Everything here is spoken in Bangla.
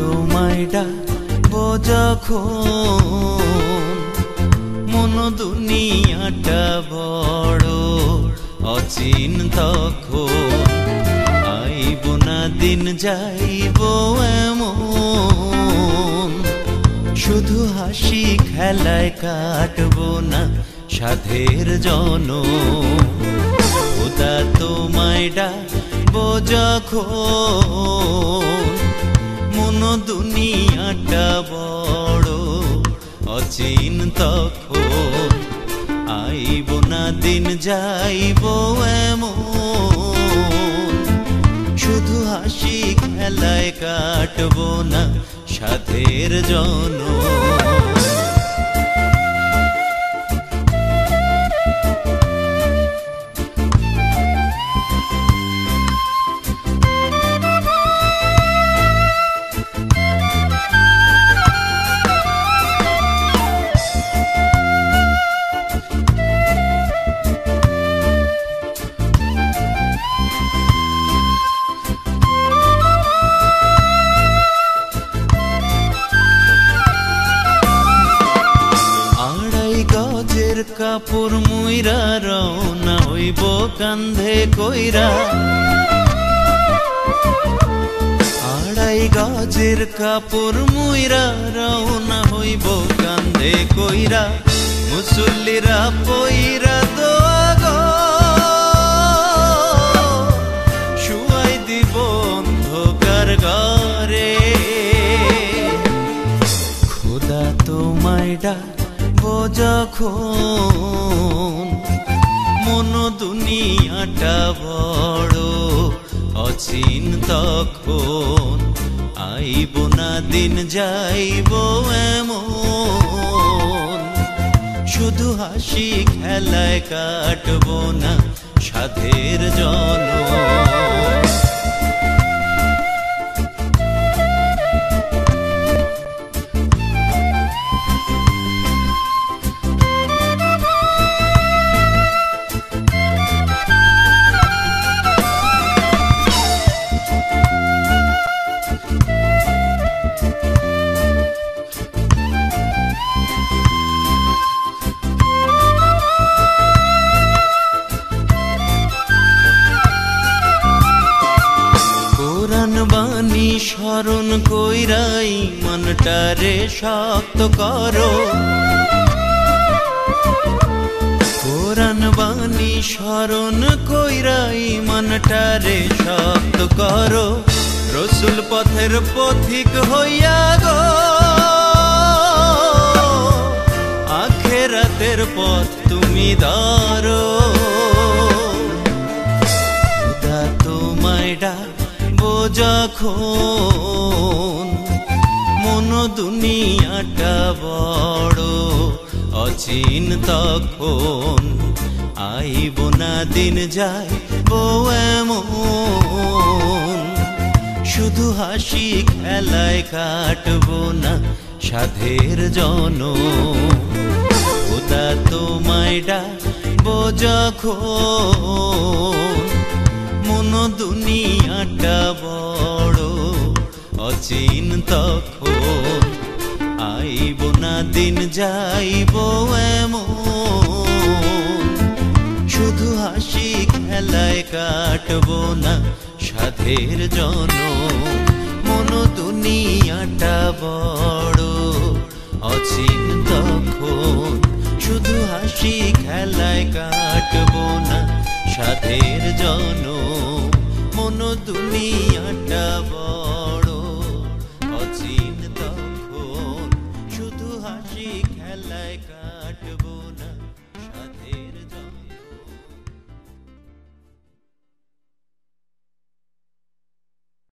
তোমায় ডাকবো যখন মন দুনিয়াটা বড় অচিন তখন আইব না দিন যাইব এমন শুধু হাসি খেলায় কাটবো না সাধের জনম খোদা তোমায় ডাকবো যখন মন দুনিয়াটা বড় অচিন তখন আইব না দিন যাইব এমন শুধু হাসি খেলায় কাটবো না সাধের জনম কাপড় মুইরা রওনা হইব কান্ধে কইরা আড়াই গজের কাপড় মুইরা রওনা হইব কান্ধে কইরা মুসল্লিরা পইরা দোয়া গো শুয়াই দিব অন্ধকার ঘরে খোদা তোমায় ডাকবো যখন মন দুনিয়াটা বড় অচিন তখন আইব না দিন যাইব এমন শুধু হাসি খেলায় কাটবো না সাধের জনম বাণী স্মরণ কইরাই মনটারে শক্ত করো কোরআন বাণী স্মরণ কইরাই মনটারে শক্ত করো রসুল পথের পথিক হইয়া গো আখেরাতের পথ তুমি ধরো খোদা তোমায় ডাকবো যখন মন দুনিয়াটা বড় অচিন তখন আইব না দিন যাইব এমন শুধু হাসি খেলায় কাটবো না সাধের জনম খোদা তোমায় ডাকবো যখন মন দুনিয়াটা বড় অচিন তখন আইব না দিন যাইব এমন শুধু হাসি খেলায় কাটবো না সাধের জনম মন দুনিয়াটা বড় অচিন তখন শুধু হাসি খেলায় কাটবো না সাধের জনম মন দুনিয়াটা বড় অচিন তখন শুধু হাসি খেলায়